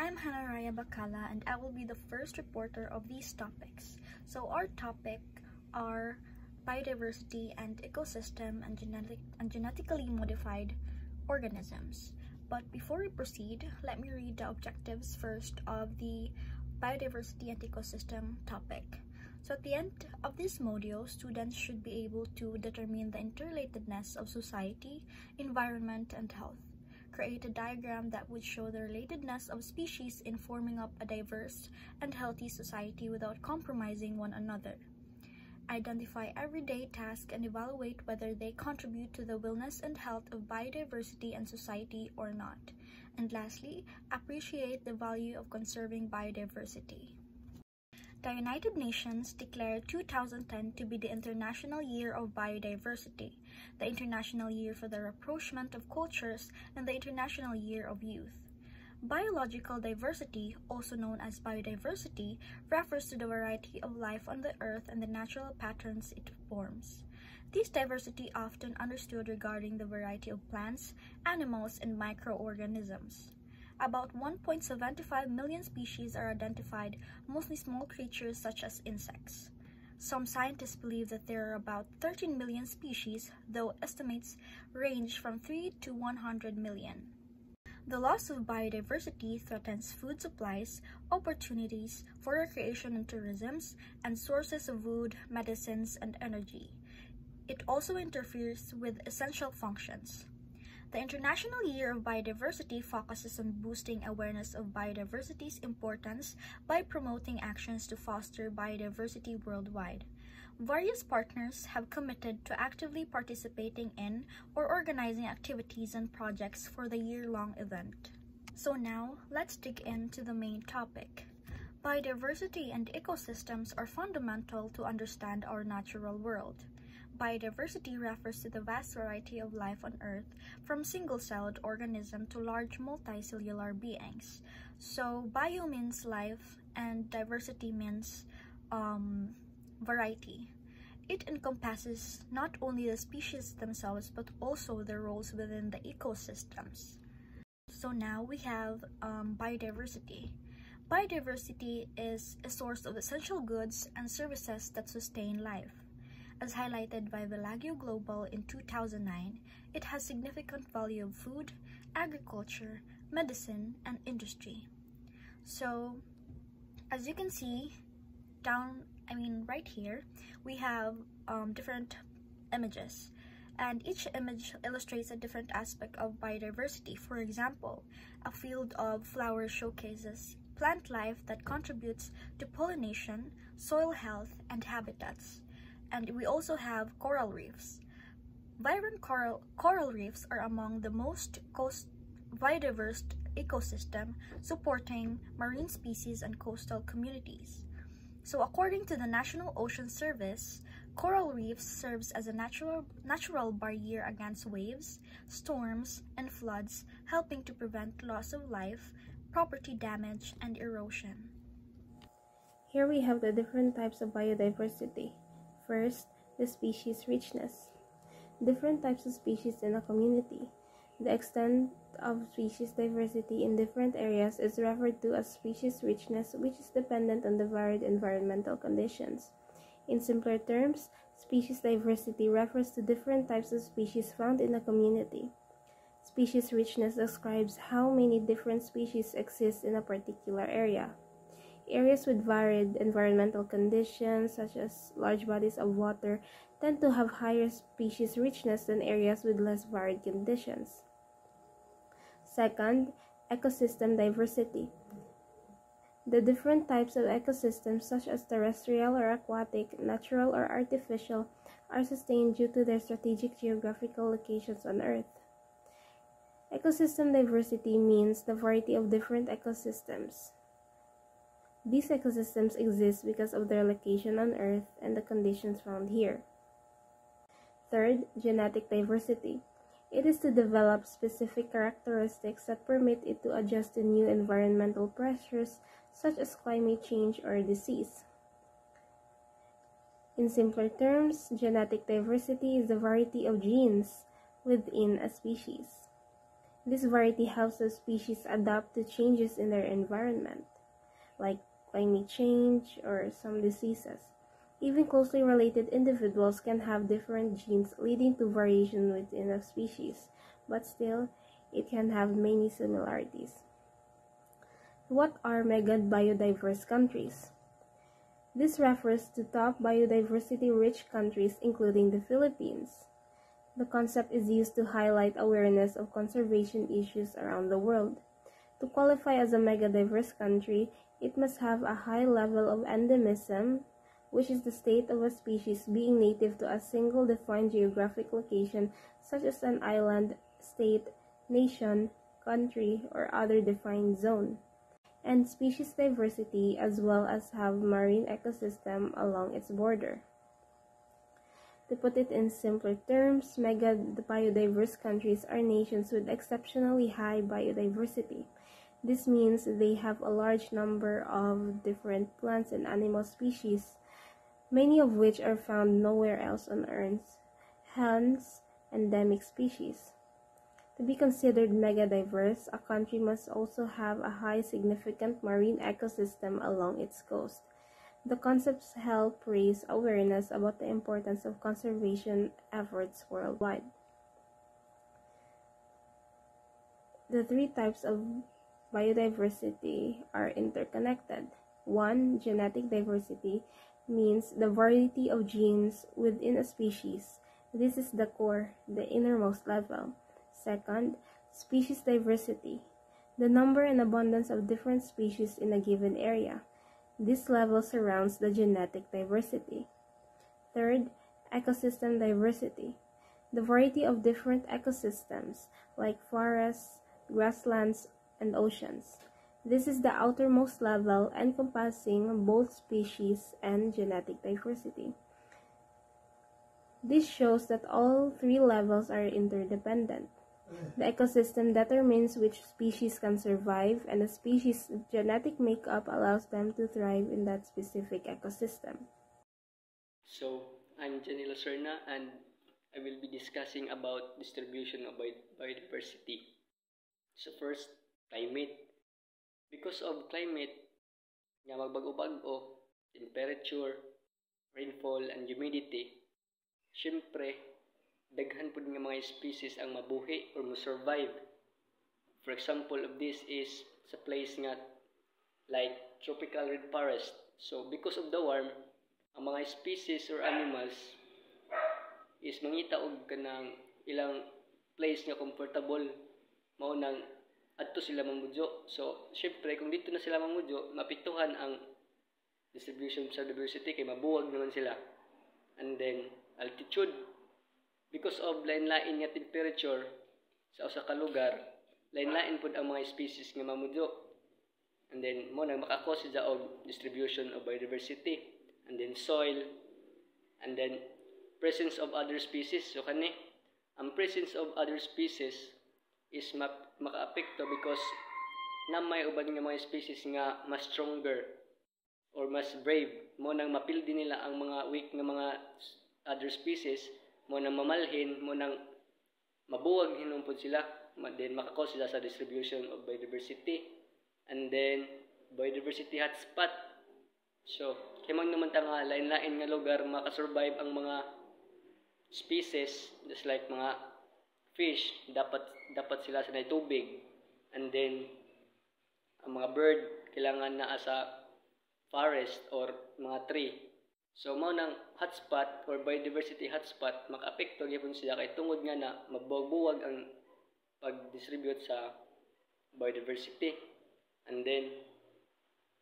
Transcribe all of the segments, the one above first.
I'm Hanaraya Bacala and I will be the first reporter of these topics. So our topic are biodiversity and ecosystem and genetically modified organisms. But before we proceed, let me read the objectives first of the biodiversity and ecosystem topic. So at the end of this module, students should be able to determine the interrelatedness of society, environment, and health. Create a diagram that would show the relatedness of species in forming up a diverse and healthy society without compromising one another. Identify everyday tasks and evaluate whether they contribute to the wellness and health of biodiversity and society or not. And lastly, appreciate the value of conserving biodiversity. The United Nations declared 2010 to be the International Year of Biodiversity, the International Year for the Rapprochement of Cultures, and the International Year of Youth. Biological diversity, also known as biodiversity, refers to the variety of life on the Earth and the natural patterns it forms. This diversity often understood regarding the variety of plants, animals, and microorganisms. About 1.75 million species are identified, mostly small creatures such as insects. Some scientists believe that there are about 13 million species, though estimates range from 3 to 100 million. The loss of biodiversity threatens food supplies, opportunities for recreation and tourism, and sources of wood, medicines, and energy. It also interferes with essential functions. The International Year of Biodiversity focuses on boosting awareness of biodiversity's importance by promoting actions to foster biodiversity worldwide. Various partners have committed to actively participating in or organizing activities and projects for the year-long event. So now, let's dig into the main topic. Biodiversity and ecosystems are fundamental to understand our natural world. Biodiversity refers to the vast variety of life on Earth, from single-celled organisms to large multicellular beings. So, bio means life and diversity means variety. It encompasses not only the species themselves but also their roles within the ecosystems. So now we have biodiversity. Biodiversity is a source of essential goods and services that sustain life. As highlighted by Velagio Global in 2009, it has significant value of food, agriculture, medicine, and industry. So, as you can see, right here, we have different images. And each image illustrates a different aspect of biodiversity. For example, a field of flowers showcases plant life that contributes to pollination, soil health, and habitats. And we also have coral reefs. Vibrant coral reefs are among the most biodiverse ecosystem, supporting marine species and coastal communities. So according to the National Ocean Service, coral reefs serves as a natural barrier against waves, storms, and floods, helping to prevent loss of life, property damage, and erosion. Here we have the different types of biodiversity. First, the species richness. Different types of species in a community. The extent of species diversity in different areas is referred to as species richness, which is dependent on the varied environmental conditions. In simpler terms, species diversity refers to different types of species found in a community. Species richness describes how many different species exist in a particular area. Areas with varied environmental conditions, such as large bodies of water, tend to have higher species richness than areas with less varied conditions. Second, ecosystem diversity. The different types of ecosystems, such as terrestrial or aquatic, natural or artificial, are sustained due to their strategic geographical locations on Earth. Ecosystem diversity means the variety of different ecosystems. These ecosystems exist because of their location on Earth and the conditions found here. Third, genetic diversity. It is to develop specific characteristics that permit it to adjust to new environmental pressures such as climate change or disease. In simpler terms, genetic diversity is the variety of genes within a species. This variety helps the species adapt to changes in their environment, like climate change or some diseases. Even closely related individuals can have different genes leading to variation within a species, but still, it can have many similarities. What are mega biodiverse countries? This refers to top biodiversity-rich countries including the Philippines. The concept is used to highlight awareness of conservation issues around the world. To qualify as a megadiverse country, it must have a high level of endemism, which is the state of a species being native to a single defined geographic location such as an island, state, nation, country, or other defined zone, and species diversity as well as have marine ecosystem along its border. To put it in simpler terms, mega biodiverse countries are nations with exceptionally high biodiversity. This means they have a large number of different plants and animal species, many of which are found nowhere else on Earth, hence endemic species. To be considered megadiverse, a country must also have a high significant marine ecosystem along its coast. The concepts help raise awareness about the importance of conservation efforts worldwide. The three types of biodiversity are interconnected. 1. Genetic diversity means the variety of genes within a species. This is the core, the innermost level. Second, species diversity, the number and abundance of different species in a given area. This level surrounds the genetic diversity. Third, ecosystem diversity, the variety of different ecosystems like forests, grasslands, and oceans. This is the outermost level encompassing both species and genetic diversity. This shows that all three levels are interdependent. The ecosystem determines which species can survive, and the species' genetic makeup allows them to thrive in that specific ecosystem. So, I'm Janilo Serna, and I will be discussing about distribution of biodiversity. So first, climate. Because of climate, nga magbago-bago, temperature, rainfall, and humidity, syempre, daghan po nga mga species ang mabuhi or ma-survive. For example of this is sa place nga like tropical rainforest. So because of the warm, ang mga species or animals is mangita og kanang ilang place nga comfortable mao nang adto sila mamudyo. So syempre kung dito na sila mamudyo, mapiktuhan ang distribution sa diversity kay mabuwag naman sila. And then altitude, because of lain-lain nga temperature sa usa ka lugar, lain-lain pud ang mga species nga mamudyo. And then mo nang makakos siya og distribution of biodiversity. And then soil, and then presence of other species. So kani ang presence of other species is maka-apekto because namay uban nga mga species nga mas stronger or mas brave, mo nang mapildi nila ang mga weak nga mga other species, mo nang mamalhin, mo nang mabuwag hinumpod sila, then makakos sila sa distribution of biodiversity. And then biodiversity hotspot. So himang naman ta nga lain-lain nga lugar makasurvive ang mga species, just like mga fish, dapat sila sa tubig. And then ang mga bird kailangan na sa forest or mga tree. So mao nang hotspot or biodiversity hotspot, maka-apekto gyapon sila kay tungod nga na mabuwag ang pag-distribute sa biodiversity. And then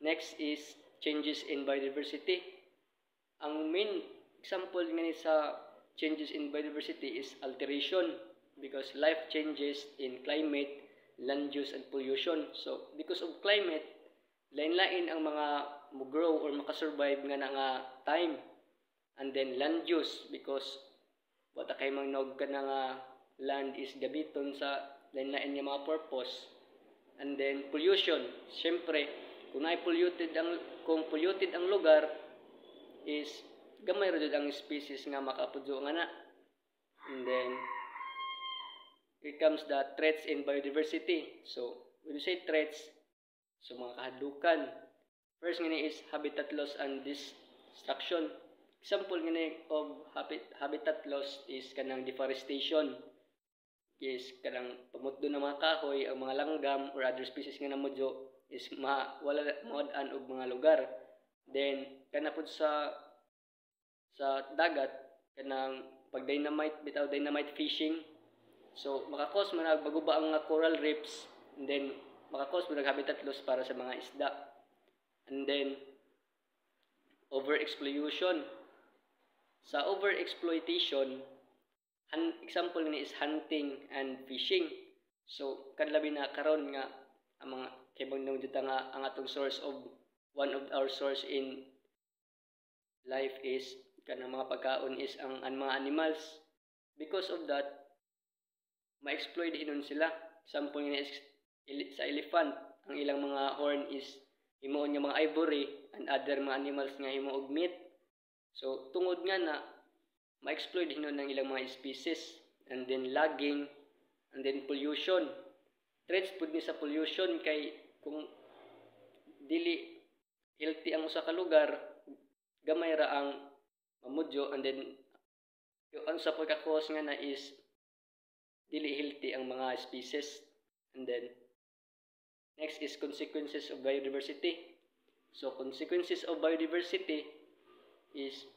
next is changes in biodiversity. Ang main example nga sa changes in biodiversity is alteration, because life changes in climate, land use, and pollution. So because of climate, lain-lain ang mga mo-grow or makasurvive nga nga time. And then land use, because wata kay mangnog ka na nga land is gabiton sa lain-lain nga mga purpose. And then pollution, syempre kung polluted ang lugar is gamay ra jud ang species nga makapudyo nga na. And then here comes the threats in biodiversity. So, when you say threats, so mga kahadlukan. First nga is habitat loss and destruction. Example nga of habitat loss is kanang deforestation. Is kanang pamutdo ng mga kahoy, ang mga langgam or other species nga namudyo is wala maod-an og mga lugar. Then kana pud sa dagat kanang pag dynamite bitaw dynamite fishing. So maka-cause man baguba ang mga coral reefs, and then maka-cause man habitat loss para sa mga isda. And then overexploitation. Sa overexploitation, example ni is hunting and fishing. So kadlabi na karon nga ang mga kibang nang juta nga ang atong source of one of our source in life is kanang mga pagkaon is ang mga animals. Because of that, ma-exploit hinon sila. Example ni is sa elephant, ang ilang mga horn is himuon nga mga ivory and other mga animals nga himo og meat. So tungod nga na ma-exploit hinon ng ilang mga species, and then logging, and then pollution. Threats pud ni sa pollution kay kung dili healthy ang usa ka lugar, gamay ra ang mamudyo, and then ang sa pagka-cause nga na is dili healthy ang mga species. And then next is consequences of biodiversity. So consequences of biodiversity is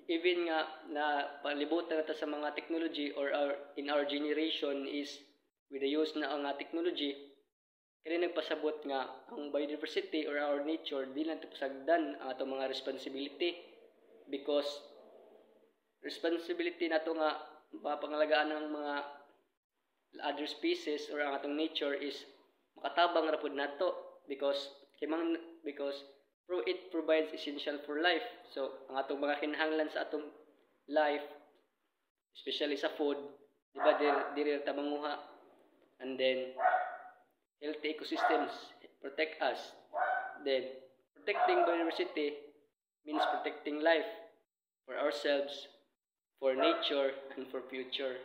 even nga na palibutan natin sa mga technology or in our generation is with the use na ang technology, kaya nagpasabot nga ang biodiversity or our nature di lang pasagdan ang atong mga responsibility, because responsibility nato nga mapangalagaan ng mga other species or ang atong nature is makatabang ra pud nato, because it provides essential for life. So ang atong mga kinahanglan sa atong life, especially sa food, di ba diri ta manguha, and then healthy ecosystems protect us. Then protecting biodiversity means protecting life for ourselves, for nature, and for future.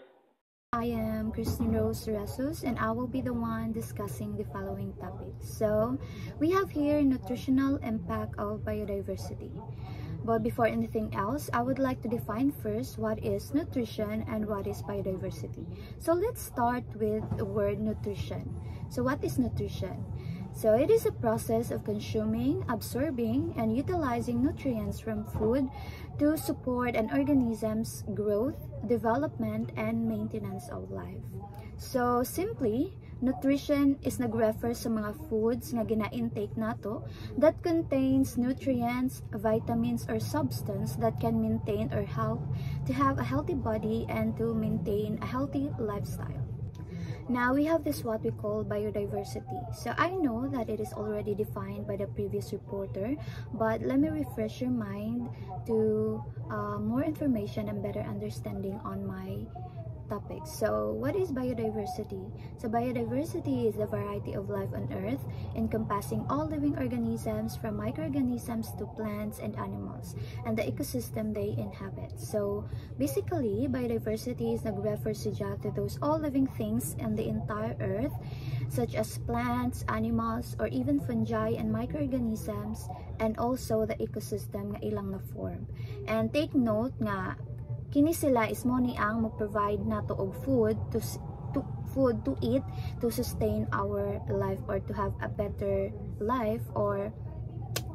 I am Christine Rose Resus, and I will be the one discussing the following topics. So, we have here nutritional impact of biodiversity. But before anything else, I would like to define first what is nutrition and what is biodiversity. So let's start with the word nutrition. So what is nutrition? So it is a process of consuming, absorbing, and utilizing nutrients from food to support an organism's growth, development, and maintenance of life. So simply, nutrition is nag-refer sa mga foods nga gina-intake nato that contains nutrients, vitamins, or substance that can maintain or help to have a healthy body and to maintain a healthy lifestyle. Now we have this what we call biodiversity. So I know that it is already defined by the previous reporter, but let me refresh your mind to more information and better understanding on my topic. So what is biodiversity? So biodiversity is the variety of life on Earth, encompassing all living organisms from microorganisms to plants and animals, and the ecosystem they inhabit. So basically, biodiversity is nag-refers to those all living things on the entire Earth, such as plants, animals, or even fungi and microorganisms, and also the ecosystem nga ilang na form. And take note nga kini sila is mo ni ang mag-provide nato og food to eat to sustain our life or to have a better life or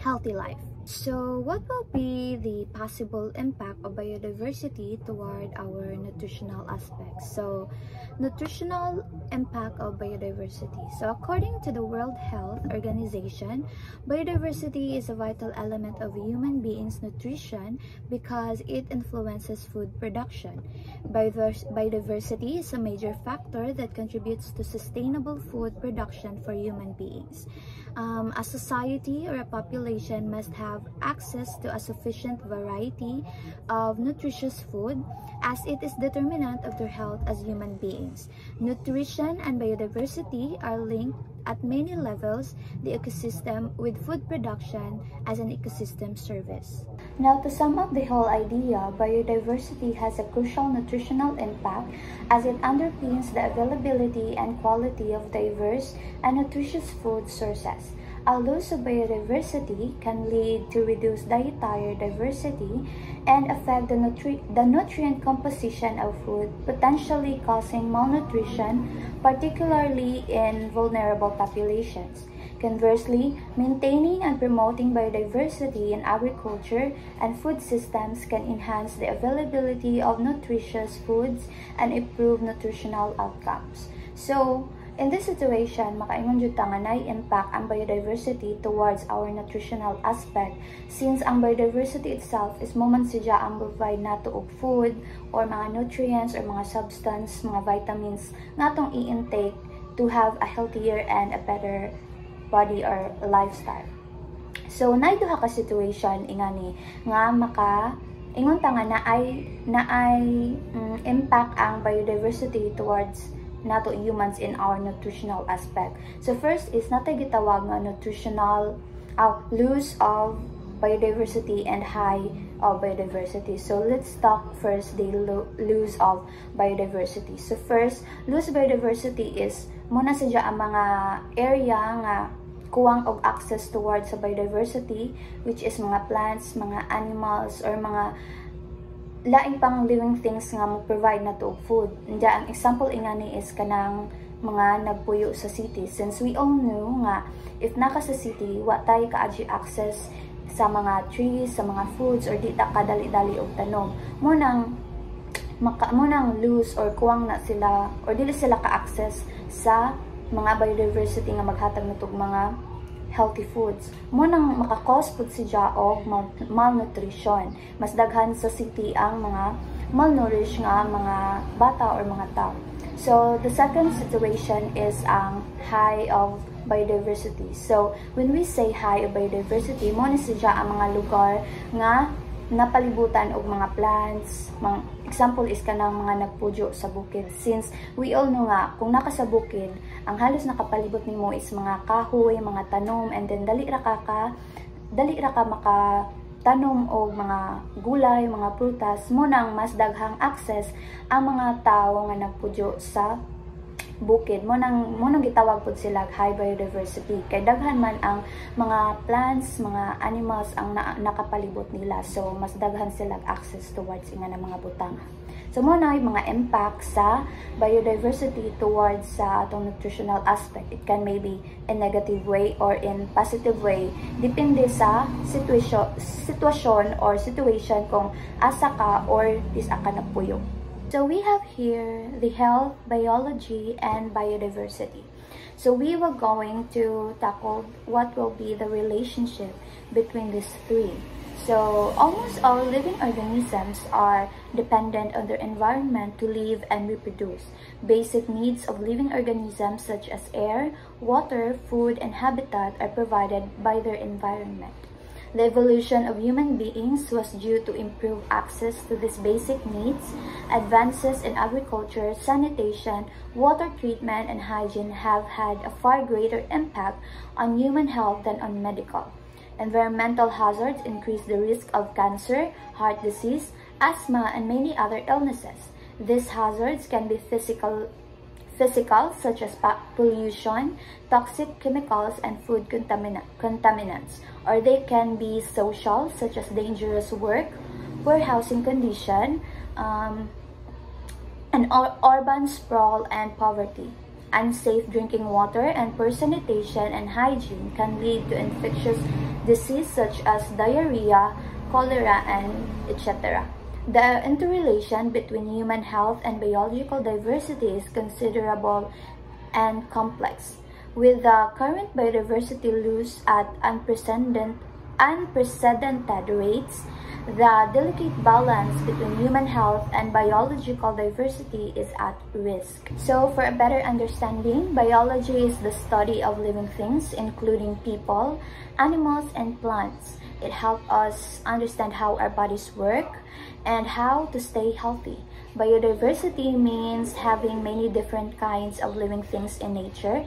healthy life. So what will be the possible impact of biodiversity toward our nutritional aspects? So nutritional impact of biodiversity. So according to the World Health Organization, biodiversity is a vital element of a human being's nutrition because it influences food production. Biodiversity is a major factor that contributes to sustainable food production for human beings. A society or a population must have have access to a sufficient variety of nutritious food, as it is determinant of their health as human beings. Nutrition and biodiversity are linked at many levels, the ecosystem with food production as an ecosystem service. Now, to sum up the whole idea, biodiversity has a crucial nutritional impact as it underpins the availability and quality of diverse and nutritious food sources. A loss of biodiversity can lead to reduced dietary diversity and affect the nutrient composition of food, potentially causing malnutrition, particularly in vulnerable populations. Conversely, maintaining and promoting biodiversity in agriculture and food systems can enhance the availability of nutritious foods and improve nutritional outcomes. So, in this situation, makaingon jud ta nga nai-impact ang biodiversity towards our nutritional aspect, since ang biodiversity itself is moment siya ang provide nato og food or mga nutrients or mga substance, mga vitamins nga atong i-intake to have a healthier and a better body or lifestyle. So nay duha ka situation ingani nga ingon ta nga naay impact ang biodiversity towards nato humans in our nutritional aspect. So first is natay gitawag nga nutritional loss of biodiversity and high of biodiversity. So let's talk first the loss of biodiversity. So first, loss biodiversity is muna sadya ang mga area nga kuwang og access towards sa biodiversity, which is mga plants, mga animals, or mga laing pang living things nga mo-provide na to food. Ang example ingani is kanang mga nagpuyo sa city. Since we all know nga, if naka sa city, wa tayo ka-adji access sa mga trees, sa mga foods, or di ta kadali-dali og tanom. Munang lose or kuwang na sila, or dili sila ka-access sa mga biodiversity nga maghatag na mga healthy foods. Munang makakause pud siya og malnutrition. Mas daghan sa city ang mga malnourished nga mga bata or mga tao. So the second situation is ang high of biodiversity. So when we say high of biodiversity, mo ni siya ang mga lugar nga napalibutan og mga plants. Example is kanang mga nagpudyo sa bukid. Since we all know nga, kung naka sa bukid, ang halos nakapalibot nimo is mga kahoy, mga tanom, and then dali ra ka makatanom og mga gulay, mga prutas, mo nang mas daghang access ang mga tao nga nagpudyo sa bukid. Mo nang gitawag pud sila high biodiversity kay daghan man ang mga plants, mga animals ang nakapalibot nila, so mas daghan sila access towards nga mga butang. So mo na yung mga impact sa biodiversity towards sa atong nutritional aspect. It can maybe in negative way or in positive way, depende sa sitwasyon or situation kung asa ka or isa ka napuyo. So we have here the health, biology, and biodiversity. So we were going to tackle what will be the relationship between these three. So almost all living organisms are dependent on their environment to live and reproduce. Basic needs of living organisms such as air, water, food, and habitat are provided by their environment. The evolution of human beings was due to improve access to these basic needs. Advances in agriculture, sanitation, water treatment, and hygiene have had a far greater impact on human health than on medical. Environmental hazards increase the risk of cancer, heart disease, asthma, and many other illnesses. These hazards can be physical such as pollution, toxic chemicals, and food contaminants, or they can be social such as dangerous work, poor housing condition, and urban sprawl and poverty. Unsafe drinking water and poor sanitation and hygiene can lead to infectious disease such as diarrhea, cholera, and etc. The interrelation between human health and biological diversity is considerable and complex. With the current biodiversity loss at unprecedented rates, the delicate balance between human health and biological diversity is at risk. So, for a better understanding, biology is the study of living things, including people, animals, and plants. It helps us understand how our bodies work and how to stay healthy. Biodiversity means having many different kinds of living things in nature,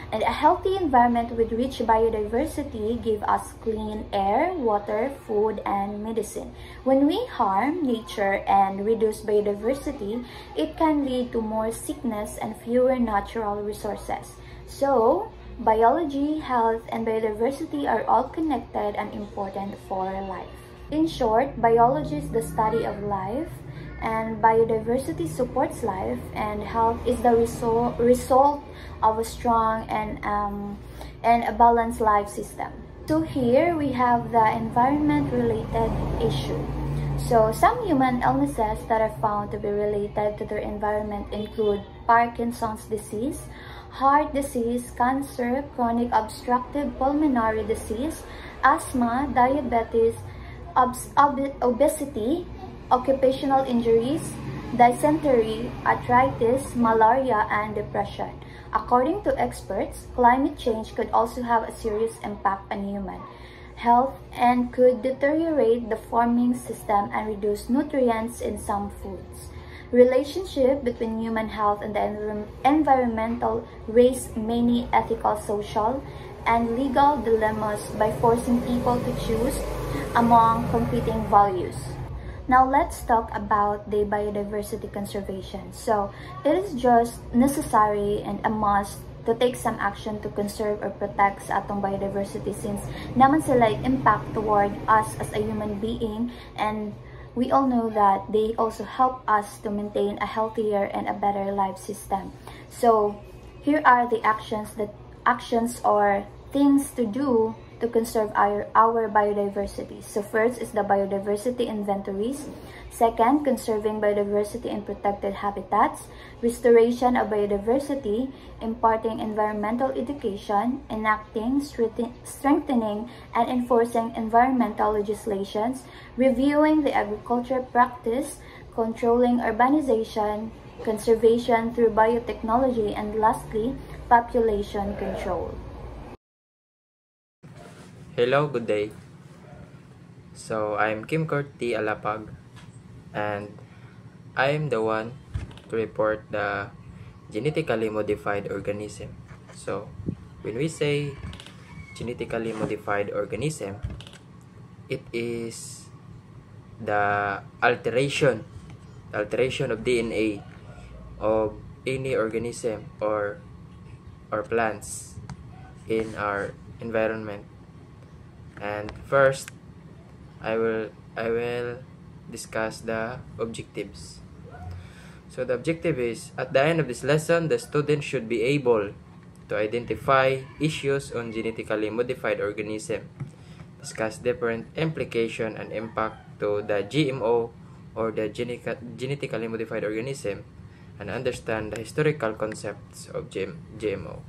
and a healthy environment with rich biodiversity gives us clean air, water, food, and medicine. When we harm nature and reduce biodiversity, it can lead to more sickness and fewer natural resources. So, biology, health, and biodiversity are all connected and important for life. In short, biology is the study of life, and biodiversity supports life, and health is the result of a strong and a balanced life system. So here we have the environment-related issue. So some human illnesses that are found to be related to their environment include Parkinson's disease, heart disease, cancer, chronic obstructive pulmonary disease, asthma, diabetes, obesity, occupational injuries, dysentery, arthritis, malaria, and depression. According to experts, climate change could also have a serious impact on human health and could deteriorate the farming system and reduce nutrients in some foods. Relationship between human health and the environmental raise many ethical, social, and legal dilemmas by forcing people to choose among competing values. Now let's talk about the biodiversity conservation. So it is just necessary and a must to take some action to conserve or protect sa atong biodiversity, since naman sila impact toward us as a human being, and we all know that they also help us to maintain a healthier and a better life system. So here are the actions or things to do to conserve our biodiversity. So first is the biodiversity inventories. Second, conserving biodiversity in protected habitats. Restoration of biodiversity, imparting environmental education, enacting, strengthening, and enforcing environmental legislations, reviewing the agriculture practice, controlling urbanization, conservation through biotechnology, and lastly, population control. Hello, good day. So, I'm Kim Kurt T. Alapag, and I'm the one to report the genetically modified organism. So, when we say genetically modified organism, it is the alteration of DNA of any organism or plants in our environment. And first, I will discuss the objectives. So the objective is, at the end of this lesson, the student should be able to identify issues on genetically modified organism, discuss different implication and impact to the GMO or the genetically modified organism, and understand the historical concepts of GMO.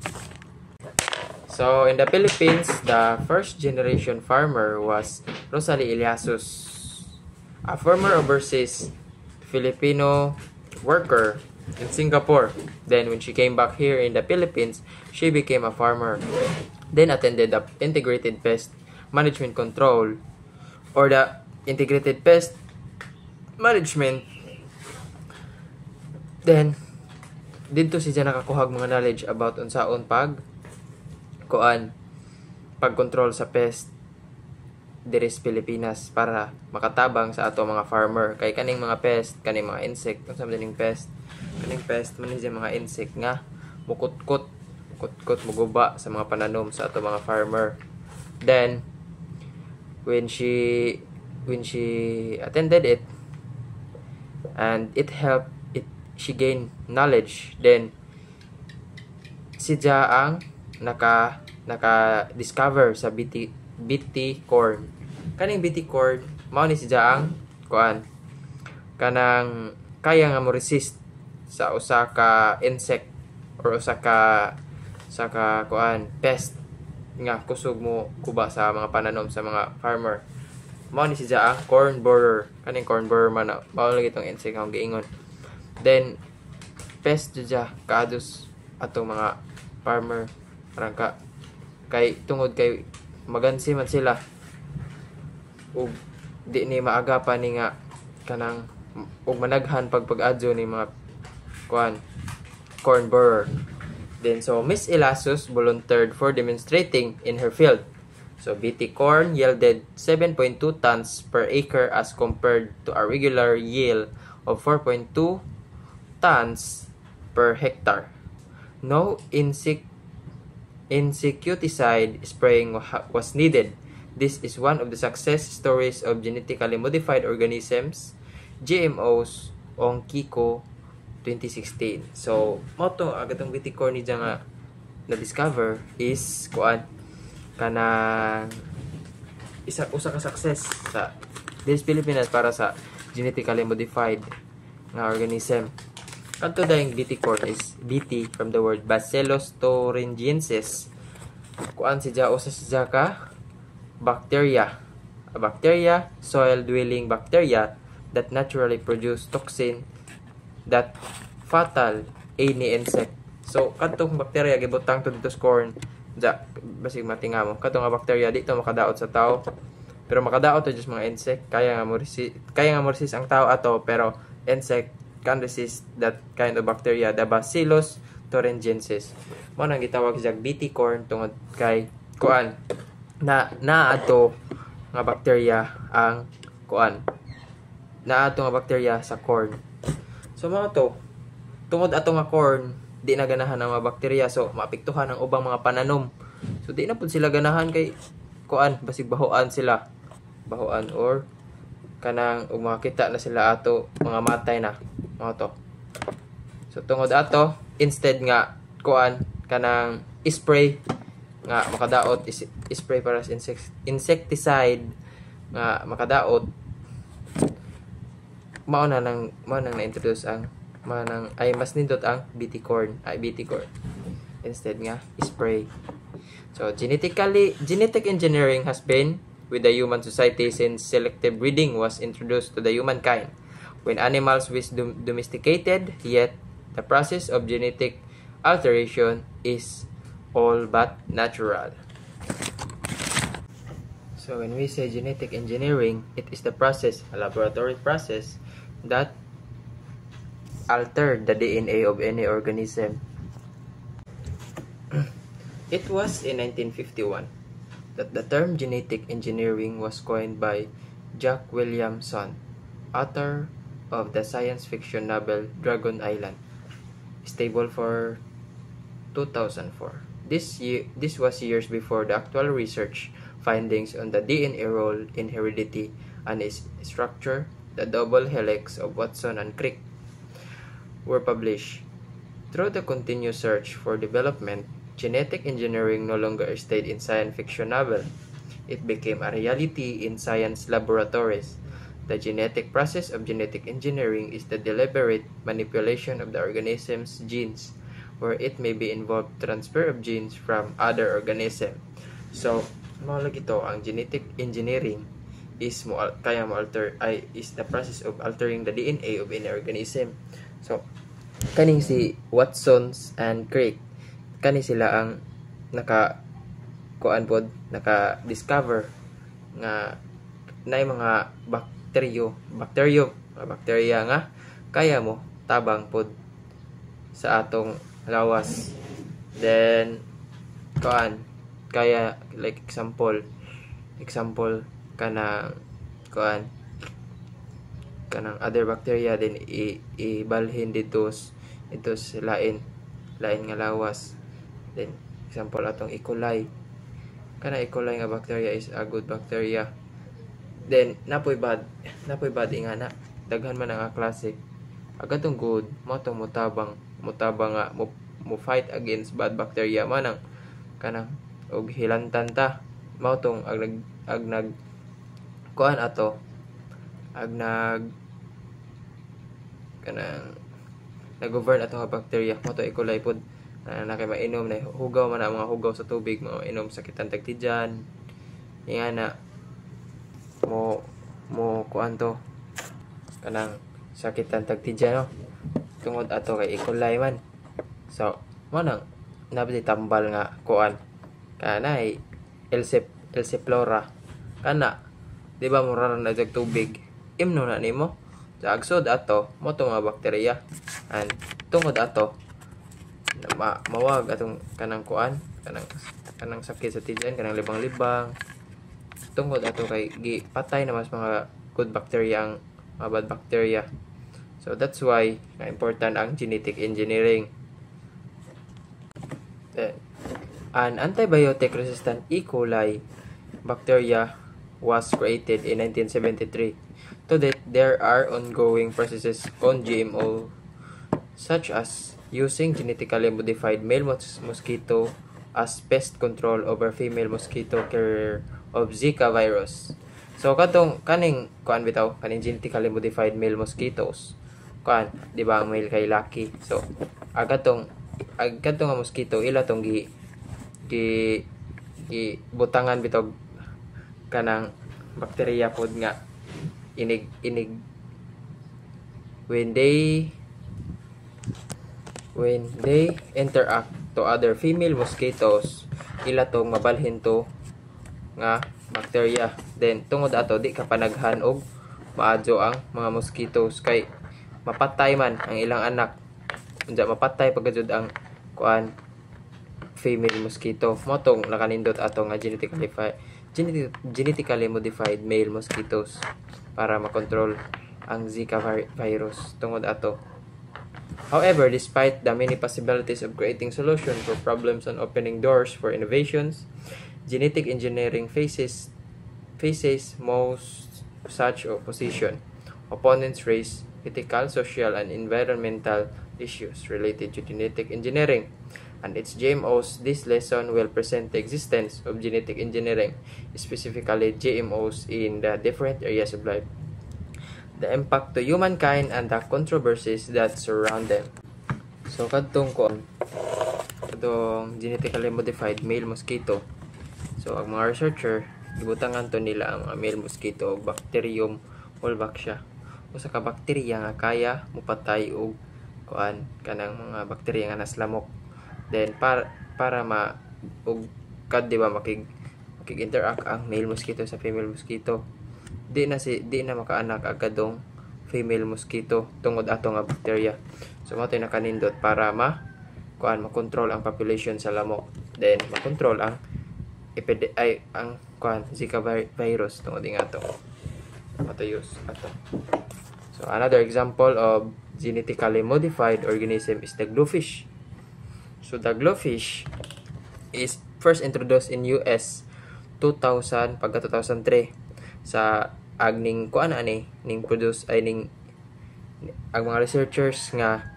So, in the Philippines, the first generation farmer was Rosalie Iliasus, a former overseas Filipino worker in Singapore. Then, when she came back here in the Philippines, she became a farmer. Then, attended the Integrated Pest Management Control or the Integrated Pest Management. Then, dito siya nakakuhag mga knowledge about unsaon pag-control sa pest diri sa Pilipinas para makatabang sa ato mga farmer. Kay kaning mga pest, kaning mga insect, unsa man dining pest, kaning pest man siya mga insect nga mukutkot muguba sa mga pananom sa ato mga farmer. Then when she attended it, and it helped she gained knowledge, then siya ang naka-discover sa BT corn. Kaning BT corn mao ni siya ang kanang kaya nga mo resist sa usa ka insect or usa ka pest nga kusog mo kuba sa mga pananom sa mga farmer. Mao ni siya ang corn borer. Kaning corn borer man na mao lagi itong insect ang giingon. Then pest dya kaados atong mga farmer parang kay tungod kay magansi man sila ug di ni maagapan ni nga kanang ug managhan pag-adyo ni mga corn borer. Then so Miss Elasus volunteered for demonstrating in her field. So BT corn yielded 7.2 tons per acre as compared to a regular yield of 4.2 tons per hectare. No insecticide spraying was needed. This is one of the success stories of genetically modified organisms, GMOs, on Kiko 2016. So, mo to agatong BT corn ni nga na-discover is kanang usa ka success sa this Pilipinas para sa genetically modified nga organism. Kanto dayong BT corn is BT from the word Bacillus thuringiensis. Siya usa siya ka bacteria. A bacteria, soil-dwelling bacteria that naturally produce toxin that fatal any insect. So, katong bacteria gibutang to dito sa corn. Basig matinga mo. Katong nga bacteria dito makadaot sa tao. Pero makadaot to just mga insect. Kaya nga mo resist ang tao ato, pero insect can resist that kind of bacteria, the Bacillus thuringiensis. Mo nang gitawag siya BT corn tungod kay ato nga bacteria ang ato nga bacteria sa corn. So mga to, tungod ato nga corn, di na ganahan ang mga bacteria, so maapektuhan ang ubang mga pananom. So di na pud sila ganahan kay basig bahoan sila. Bahoan or kanang makita na sila ato mga matay na mga to. So tungod ato, instead nga kanang spray nga makadaot spray para sa insecticide nga makadaot, mao nang na-introduce ang mas nindot ang BT corn instead nga spray. So genetic engineering has been with the human society since selective breeding was introduced to the humankind when animals were domesticated, yet the process of genetic alteration is all but natural. So when we say genetic engineering, it is the process, a laboratory process, that altered the DNA of any organism. It was in 1951 that the term genetic engineering was coined by Jack Williamson, author of the science fiction novel Dragon Island, stable for 2004. This was years before the actual research findings on the DNA role in heredity and its structure, the double helix of Watson and Crick, were published. Through the continuous search for development, genetic engineering no longer stayed in science fiction novel. It became a reality in science laboratories. The genetic process of genetic engineering is the deliberate manipulation of the organism's genes, where it may be involved transfer of genes from other organism. So, mahalaga ito, ang genetic engineering is the process of altering the DNA of any organism. So, kaning si Watsons and Crick, kani sila ang naka-discover nga na mga bacteria nga kaya mo tabang pod sa atong lawas. Then kaya like example kanang other bacteria din ibalhin dito sa lain nga lawas. Then example atong E. coli, kana E. coli nga bacteria is a good bacteria. Then napoy bad ingana daghan man nga klase. Agatong good mo tong mutabang nga mo fight against bad bacteria manang kanang og hilantan ta mao tong nag-govern ato nga bacteria mo to E. coli pod na kay mainom na hugaw man ang mga hugaw sa tubig, mainom sakitan tagtidyan. Nga na mo kuan to kanang sakitan tagtidyan no. Tungod ato kay ikulay man. So, mo nang nabati tambal nga kuan kana ay Elsiflora kana di ba mura na dag tubig imno na nimo sa agsod ato mo to mga bakterya and tungod ato mawag atong kanang kuan kanang sakit sa tiyan kanang libang-libang tungod ato kay gipatay na mas mga good bacteria ang mga bad bacteria. So that's why na important ang genetic engineering. An antibiotic resistant E. coli bacteria was created in 1973. To date, there are ongoing processes on GMO such as using genetically modified male mosquito as pest control over female mosquito carrier of Zika virus. So kaning kaning genetically modified male mosquitoes di ba ang male kay lucky. So agatong nga mosquito ila tong gi butangan bitog kanang bakterya pod nga inig when they interact to other female mosquitoes ila tong mabalhin to nga bakterya. Then tungod ato di ka panaghan og maadyo ang mga mosquitoes kay mapatay man ang ilang anak. Unsa mapatay pagkajud ang kuan female mosquito. Mo tong nakanindot ato nga genetically modified male mosquitoes para makontrol ang Zika virus tungod ato. However, despite the many possibilities of creating solutions for problems and opening doors for innovations, genetic engineering faces most such opposition. Opponents raise ethical, social, and environmental issues related to genetic engineering and its GMOs. This lesson will present the existence of genetic engineering, specifically GMOs, in the different areas of life, the impact to humankind, and the controversies that surround them. So, kadtong genetically modified male mosquito. So, ang mga researcher, gibutangan to nila ang mga male mosquito o Bacterium wolbachia. Usa ka bakterya nga kaya mupatay og kanang mga bakterya nga naslamok. Then para di ba makig-interact ang male mosquito sa female mosquito. Di na makaanak agad female mosquito tungod ato nga bakterya. So mo tay nakanindot para makontrol ang population sa lamok. Then makontrol ang Zika virus tungod ato. Matayos ato. So another example of genetically modified organism is the glowfish. So the glowfish is first introduced in US 2000 pagka 2003 sa agning ning produce ay ning ang mga researchers nga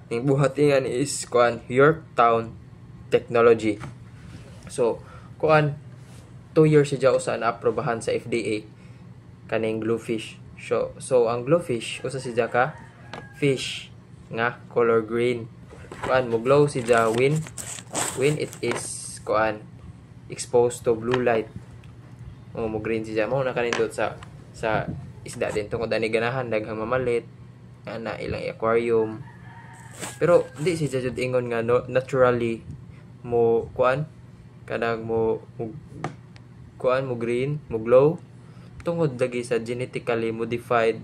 ning buhatingan is Yorktown Technology. So 2 years siya usa na aprobahan sa FDA kaning glowfish. So ang glowfish usa siya ka fish nga color green. Mo glow siya when it is exposed to blue light. Mo green siya mo nakanindot sa isda din tungod ani ganahan daghang mamalit ana ilang aquarium. Pero di siya jud ingon nga naturally mo kanang mo green, mo glow tungod lagi sa genetically modified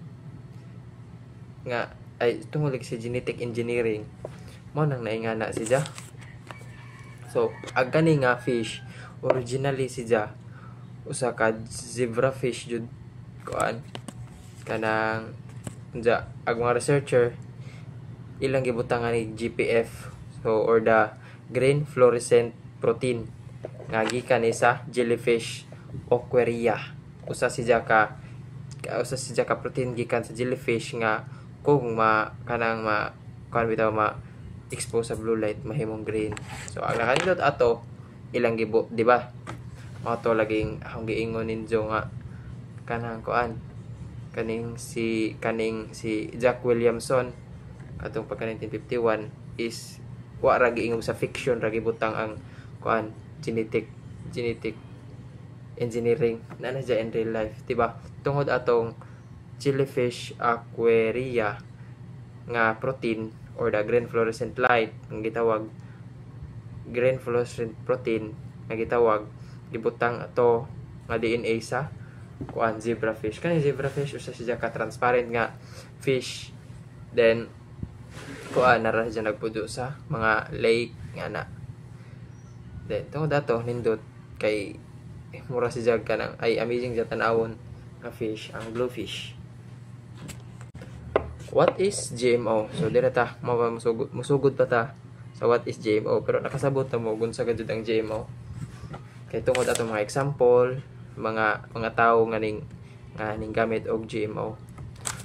nga ay tungod lagi sa genetic engineering mo nang naingana siya. So ang kani nga fish originally siya usa ka zebrafish jud kanang ang mga researcher ilang gibutangan ni GPF or the green fluorescent protein nga gikan sa jellyfish Ocqueria. Usa siya ka protein gikan sa jellyfish nga kung expose sa blue light mahimong green. So ang nakanindot ato ilang gibo, di ba? Ato laging akong giingon ninyo nga kaning si Jack Williamson atong pagka 1951 is wa ra giingog sa fiction ra gibutang ang kuan genetic engineering na dyan in real life, diba? Tungod atong jellyfish aquaria nga protein or the green fluorescent light ang gitawag green fluorescent protein nga gitawag gibutang ato nga DNA sa kuan zebrafish. Kani zebrafish usa siya ka transparent nga fish, then kuan na ra siya nagpudo sa mga lake nga na. Then tungod ato nindot kay mura si jag kanang ay amazing sa tanawon nga fish ang bluefish. What is GMO? So dira ta musugod pa ta sa what is GMO, pero nakasabot na mo gunsa gud ang GMO. Kay tungod ato mga example, mga tao nga ning gamit og GMO.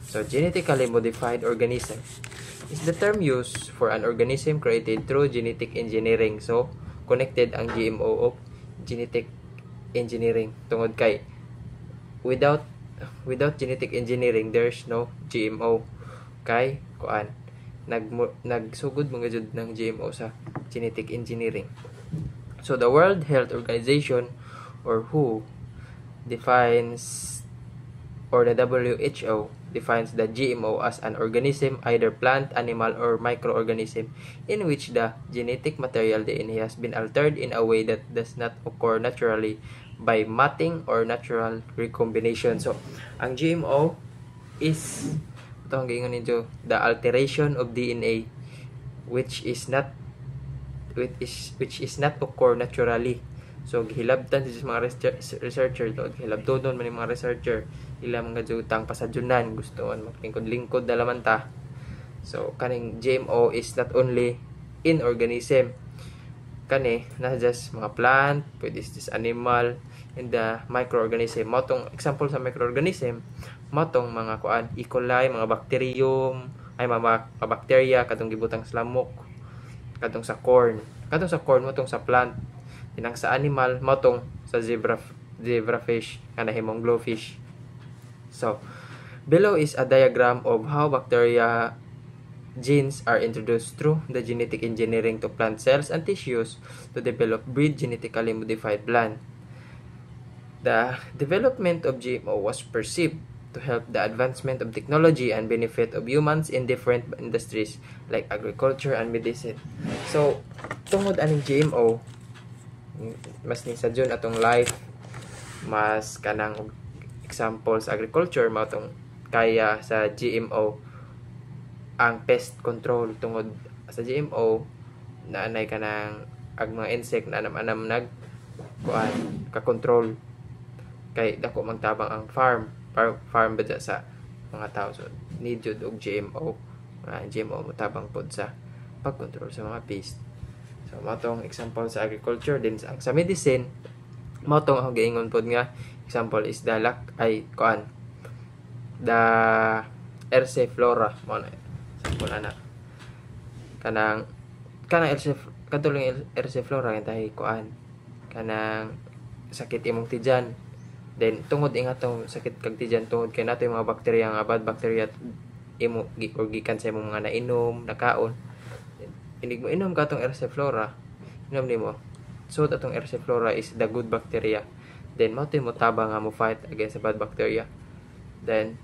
So genetically modified organism is the term used for an organism created through genetic engineering. So connected ang GMO og genetic engineering tungod kay without genetic engineering there's no GMO. Kay kuan nagsugod mga jud ng GMO sa genetic engineering. So the World Health Organization or WHO defines, or the WHO defines the GMO as an organism, either plant, animal, or microorganism, in which the genetic material DNA has been altered in a way that does not occur naturally by mating or natural recombination. So, ang GMO is, ito ang gingon ninyo, the alteration of DNA which is not occur naturally. So gihilabtan sa mga researcher to, gihilabdon man yung mga researcher ila mga jutang pasadyunan gusto man maglingkod-lingkod na laman ta. So kaning GMO is not only in organism, kani na just mga plant, pwede is animal, and the microorganism. Motong example sa microorganism, motong mga kuan E. coli, mga bacterium, ay mga bacteria katong gibutang sa lamok, katong sa corn motong sa plant, inang sa animal motong sa zebrafish nga nahimong glowfish. So below is a diagram of how bacteria genes are introduced through the genetic engineering to plant cells and tissues to breed genetically modified plant. The development of GMO was perceived to help the advancement of technology and benefit of humans in different industries like agriculture and medicine. So, tungod aning GMO, mas ni sa dyon atong life, mas kanang example sa agriculture, matong kaya sa GMO ang pest control. Tungod sa GMO, naanay ka ng mga insect na anam-anam ka-control. Kay dako magtabang ang farm ba sa mga tao. So need jud og GMO. GMO motabang pod sa pag-control sa mga pest. So matong example sa agriculture, din sa medicine, matong ang giingon pod nga example is the Erseflora mo na example ana kanang Erseflora kay kanang sakit imong tijan. Then tungod ingatong sakit kag tijan tungod kay nato yung mga bakterya nga bad bacteria imo or gikan sa imong mga nainom nakaon. Inig mo inom ka tong Erseflora, inom nimo. So atong Erseflora is the good bacteria. Then mo tabang nga mo fight against the bad bacteria. Then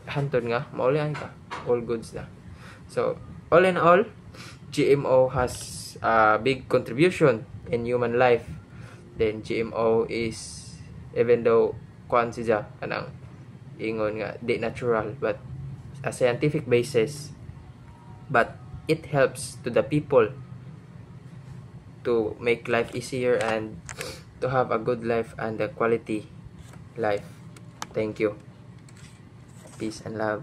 hantod nga maulian ka, all goods na. So all in all, GMO has a big contribution in human life. Then GMO is, even though kuan siya kanang ingon nga di natural but a scientific basis, but it helps to the people to make life easier and to have a good life and a quality life. Thank you. Peace and love.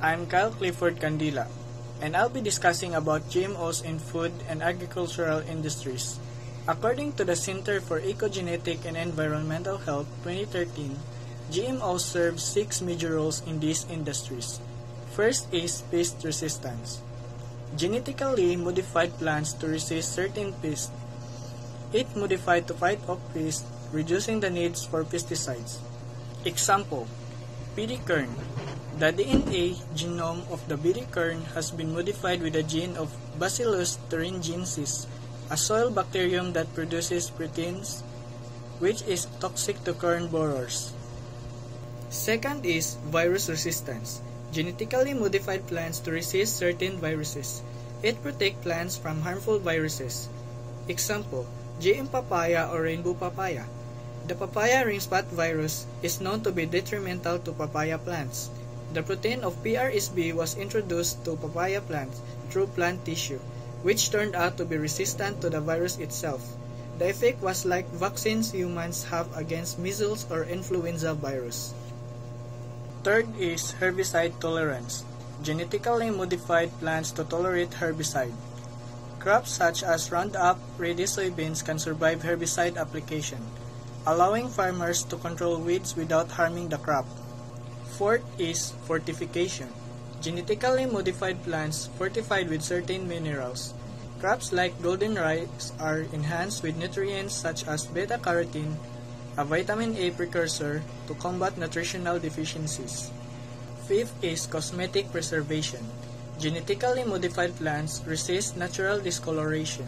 I'm Kyle Clifford Candila, and I'll be discussing about GMOs in food and agricultural industries. According to the Center for Ecogenetic and Environmental Health 2013, GMOs serve 6 major roles in these industries. First is pest resistance. Genetically modified plants to resist certain pests. It modified to fight off pests, reducing the needs for pesticides. Example, PD kern. The DNA genome of the beedi kern has been modified with a gene of Bacillus thuringiensis, a soil bacterium that produces proteins which is toxic to kern borers. Second is virus resistance. Genetically modified plants to resist certain viruses. It protects plants from harmful viruses. Example, GM papaya or rainbow papaya. The papaya ring spot virus is known to be detrimental to papaya plants. The protein of PRSB was introduced to papaya plants through plant tissue, which turned out to be resistant to the virus itself. The effect was like vaccines humans have against measles or influenza virus. Third is herbicide tolerance. Genetically modified plants to tolerate herbicide. Crops such as Roundup Ready soybeans can survive herbicide application, allowing farmers to control weeds without harming the crop. Fourth is fortification. Genetically modified plants fortified with certain minerals. Crops like golden rice are enhanced with nutrients such as beta-carotene, a vitamin A precursor to combat nutritional deficiencies. Fifth is cosmetic preservation. Genetically modified plants resist natural discoloration.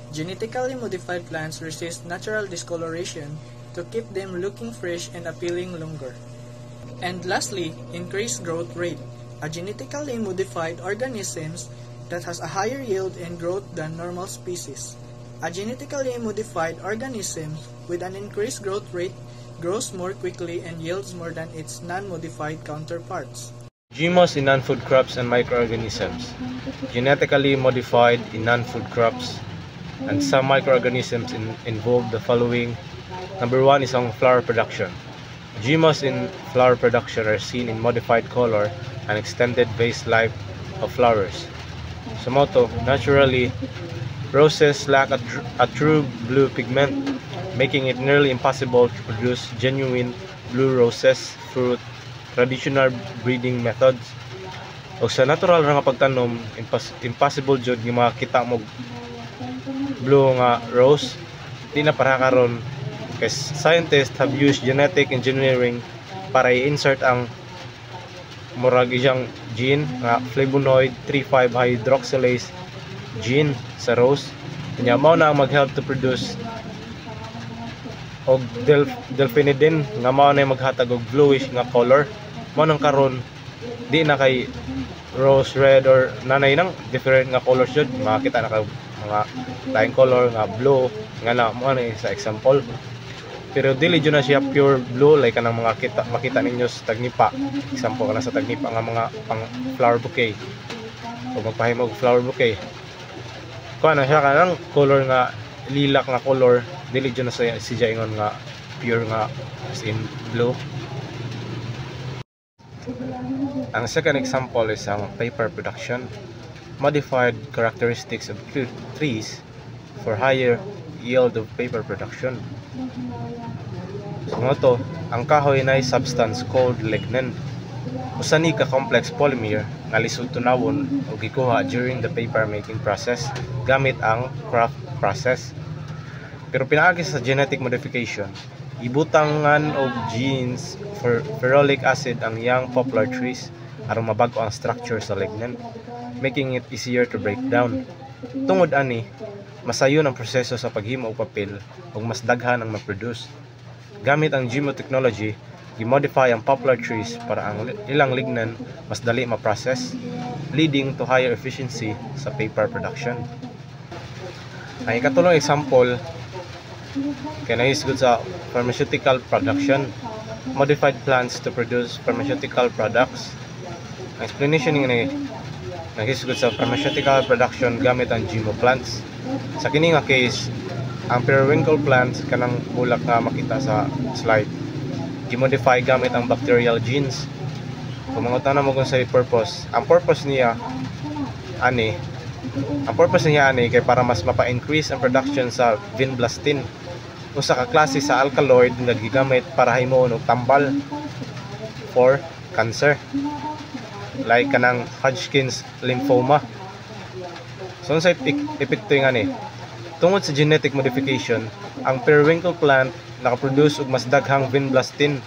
Genetically modified plants resist natural discoloration to keep them looking fresh and appealing longer. And lastly, increased growth rate. A genetically modified organisms that has a higher yield and growth than normal species. A genetically modified organism with an increased growth rate grows more quickly and yields more than its non-modified counterparts. GMOs in non-food crops and microorganisms. Genetically modified in non-food crops and some microorganisms involve the following. Number one is on flower production. GMOs in flower production are seen in modified color and extended base life of flowers. Sumoto, naturally, roses lack a true blue pigment, making it nearly impossible to produce genuine blue roses through traditional breeding methods. O sa natural nga pagtanom, impossible jud nga makita mo blue nga rose. Di na para karon kay scientists have used genetic engineering para i-insert ang murag iyang gene nga flavonoid 3,5-hydroxylase gene sa rose. Kanya mao na ang mag-help to produce og delphinidin nga mao na maghatag og bluish nga color. Mao nang karon di na kay rose red or nanay nang different nga colors jud makita na kay mga laing color nga blue nga na mo na sa example. Pero dili jud na siya pure blue like kanang mga makita ninyo sa tagnipa. Example kana sa tagnipa nga mga pang flower bouquet. O magpahimo og flower bouquet. Kuha na siya kanang color nga lilac nga color, dili jud na siya ingon nga pure nga as in blue. Ang second example is ang paper production. Modified characteristics of trees for higher yield of paper production. So, ang kahoy na substance called lignin. Usa ni ka complex polymer nga lisod tunawon o gikuha during the paper making process gamit ang craft process. Pero pinaagi sa genetic modification, ibutangan og genes for ferulic acid ang young poplar trees aron mabag-o ang structure sa lignin, making it easier to break down. Tungod ani, masayon ang proseso sa paghimo og papel ug mas daghan ang ma-produce. Gamit ang GMO technology, i-modify ang poplar trees para ang ilang lignin mas dali ma-process, leading to higher efficiency sa paper production. Ang ikatulong example kay nahisgod sa pharmaceutical production. Modified plants to produce pharmaceutical products. Ang explanation ni nahisgod sa pharmaceutical production gamit ang GMO plants. Sa kini nga case, ang periwinkle plants kanang bulak nga makita sa slide, i-modify gamit ang bacterial genes. Kung mangutan na mo kung sa purpose, ang purpose niya ani kay para mas mapa-increase ang production sa vinblastine, usa ka klase sa alkaloid nga gigamit para himuon og tambal for cancer like kanang Hodgkin's lymphoma. So sa epekto nga ni tungod sa genetic modification, ang periwinkle plant nakaproduce og mas daghang vinblastine,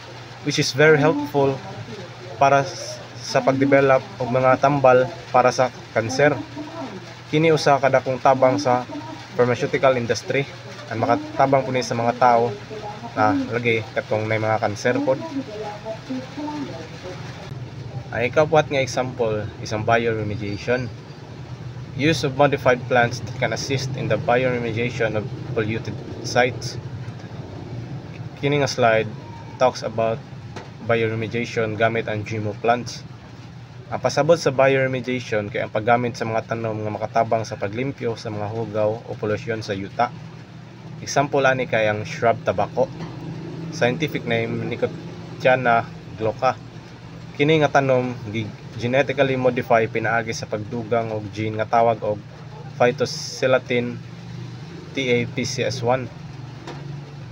which is very helpful para sa pagdevelop og mga tambal para sa kanser. Kini usa ka dakong tabang sa pharmaceutical industry ang makatabang po ni sa mga tao na lagi katong may mga kanser pod. Ang ikabuhat nga example is ang bioremediation. Use of modified plants that can assist in the bioremediation of polluted sites. Kini nga slide talks about bioremediation gamit ang GMO plants. Ang pasabot sa bioremediation kay ang paggamit sa mga tanom nga makatabang sa paglimpyo sa mga hugaw o polusyon sa yuta. Example ani kay ang shrub tobacco. Scientific name Nicotiana glauca. Kini nga tanom genetically modify pinaagi sa pagdugang og gene nga tawag og phytoselatin TAPCS1.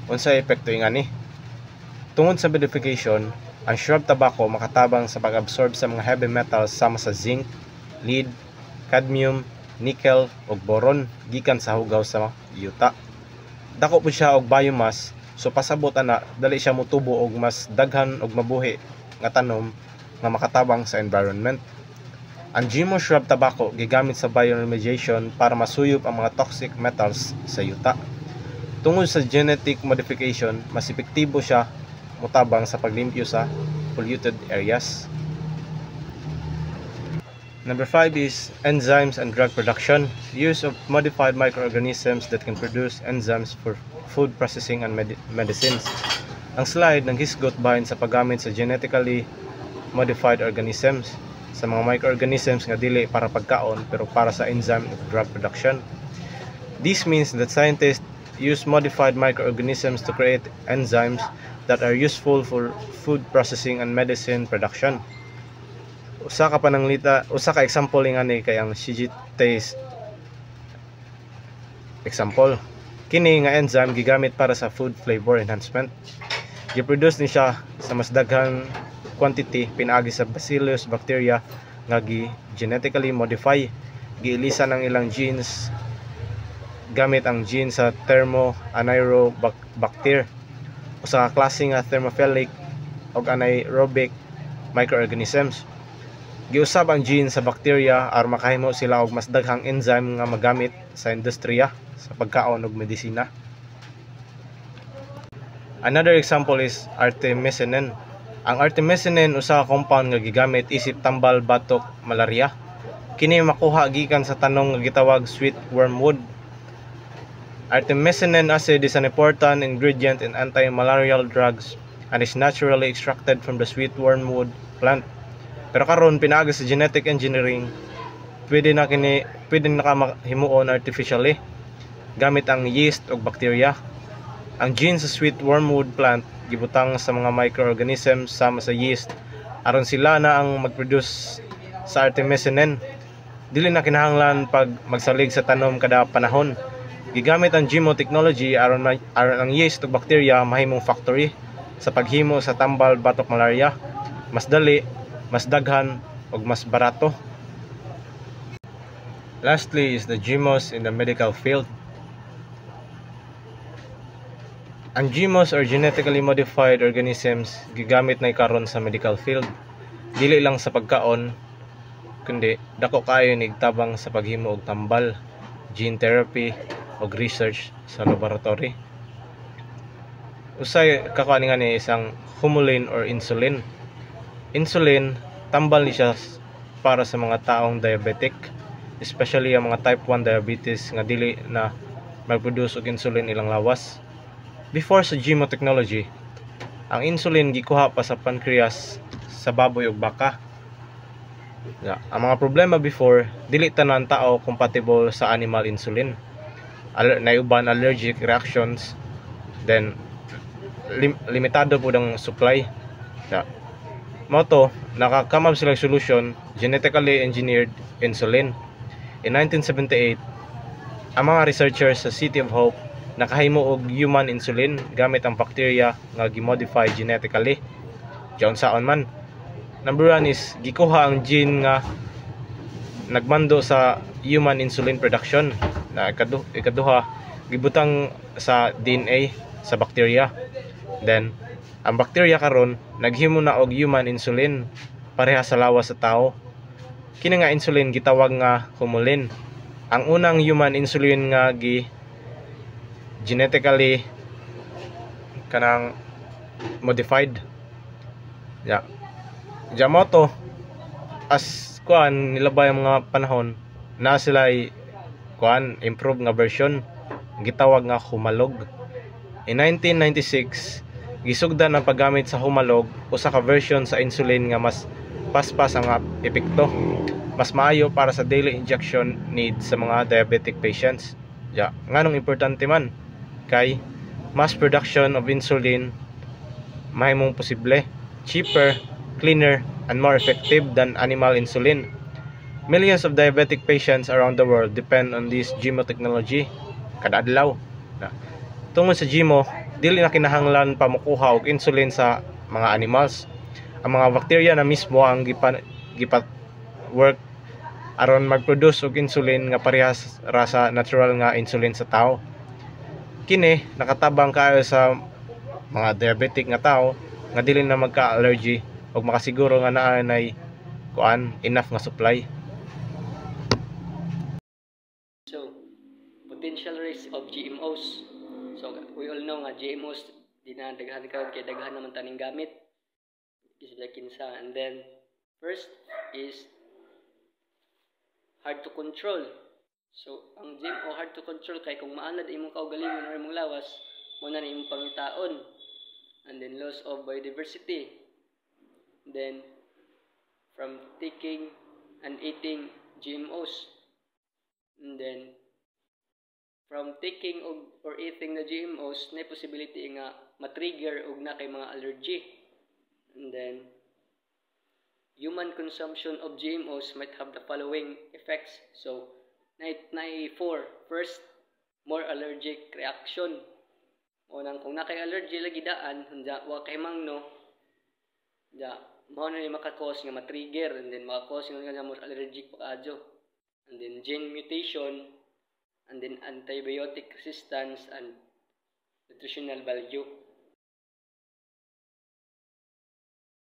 Unsay epekto ingani? Tungod sa modification, ang shrub tobacco makatabang sa pag-absorb sa mga heavy metals sama sa zinc, lead, cadmium, nickel ug boron gikan sa hugaw sa yuta. Dako po siya og biomass, so pasabot ana dali siya motubo og mas daghan og mabuhi nga tanom nga makatabang sa environment. Ang GMO shrub tobacco gigamit sa bioremediation para masuyop ang mga toxic metals sa yuta. Tungod sa genetic modification, mas epektibo siya mutabang sa paglimpyo sa polluted areas. Number 5 is enzymes and drug production. Use of modified microorganisms that can produce enzymes for food processing and medicines. Ang slide naghisgot bahin sa paggamit sa genetically modified organisms sa mga microorganisms nga dili para pagkaon pero para sa enzyme and drug production. This means that scientists use modified microorganisms to create enzymes that are useful for food processing and medicine production. Usa ka example ngani kay ang Shijitase example. Kini nga enzyme gigamit para sa food flavor enhancement. Gi-produce ni siya sa mas daghang quantity pinaagi sa bacillus bacteria nga genetically modify. Giilisan ang ilang genes gamit ang gene sa thermoanaerobacter, usa ka klase nga thermophilic ug anaerobic microorganisms. Giusab ang gene sa bacteria aron makahimo sila og mas daghang enzyme nga magamit sa industriya sa pagkaon ug medisina. Another example is artemisinin. Ang artemisinin usa ka compound nga gigamit isip tambal batok malaria. Kini makuha gikan sa tanong nga gitawag sweet wormwood. Artemisinin acid is an important ingredient in anti-malarial drugs and is naturally extracted from the sweet wormwood plant. Pero karon pinaagi sa genetic engineering, pwede na himuon artificially gamit ang yeast o bacteria. Ang gene sa sweet wormwood plant gibutang sa mga microorganisms sama sa yeast aron sila na ang mag-produce sa artemisinin. Dili na kinahanglan pag magsalig sa tanom kada panahon. Gigamit ang GMO technology aron ang yeast o bacteria mahimong factory sa paghimo sa tambal batok malaria. Mas dali, mas daghan ug mas barato. Lastly is the GMOs in the medical field. Ang GMOs or genetically modified organisms gigamit na karon sa medical field. Dili lang sa pagkaon kundi dako kaayo nigtabang sa paghimo og tambal, gene therapy og research sa laboratory. Usay kakuan nga ni isang humulin or insulin. Insulin tambal ni siya para sa mga taong diabetic, especially ang mga type 1 diabetes nga dili na mag-produce og insulin ilang lawas. Before sa GMO technology, ang insulin gikuha pa sa pancreas sa baboy ug baka. Ang mga problema before, dili tanan tao compatible sa animal insulin. Naiuban allergic reactions, then limitado po ang supply. Moto, nakakamab sila solution, genetically engineered insulin. In 1978, ang mga researchers sa City of Hope nakahimo og human insulin gamit ang bacteria nga gimodify genetically. Diyon saon man. Number 1 is gikuha ang gene nga nagmando sa human insulin production. Na ikaduha gibutang sa DNA sa bacteria. Then ang bacteria karon naghimo na og human insulin pareha sa lawas sa tao. Kini nga insulin gitawag nga humulin. Ang unang human insulin nga genetically kanang modified. Ya. Jamoto as kuan nilabay ang mga panahon na sila kuan improve nga version gitawag nga humalog. In 1996 gisugdan ang paggamit sa humalog usa ka version sa insulin nga mas paspas ang epekto, mas maayo para sa daily injection need sa mga diabetic patients. Ya, nganong importante man kay mass production of insulin mahimong posible, cheaper, cleaner, and more effective than animal insulin. Millions of diabetic patients around the world depend on this GMO technology kada adlaw. Tungod sa GMO, dili na kinahanglan pa mokuha og insulin sa mga animals. Ang mga bakterya na mismo ang gipat work aron mag-produce og insulin nga parehas ra sa natural nga insulin sa tao. Kini nakatabang kaayo sa mga diabetic nga tao nga dili na magka-allergy ug makasiguro nga naa nay enough nga supply. So, potential risk of GMOs. So, we all know nga GMOs di na daghan karon kay daghan naman taning gamit. Kinsa. And then first is hard to control. So, ang GMO hard to control kay kung maanad imong kaugalingon or imong lawas, mo na imong pangitaon. And then loss of biodiversity. Then from taking and eating GMOs. And then from taking or eating the GMOs, na possibility nga matrigger og na kay mga allergy. And then human consumption of GMOs might have the following effects. So, 4. First, more allergic reaction. Unang kung nakay allergy lagi daan, wa kay mangno, mao na ni makakos nga matrigger, and then makakos nga more allergic pakaadyo. And then gene mutation, and then antibiotic resistance and nutritional value.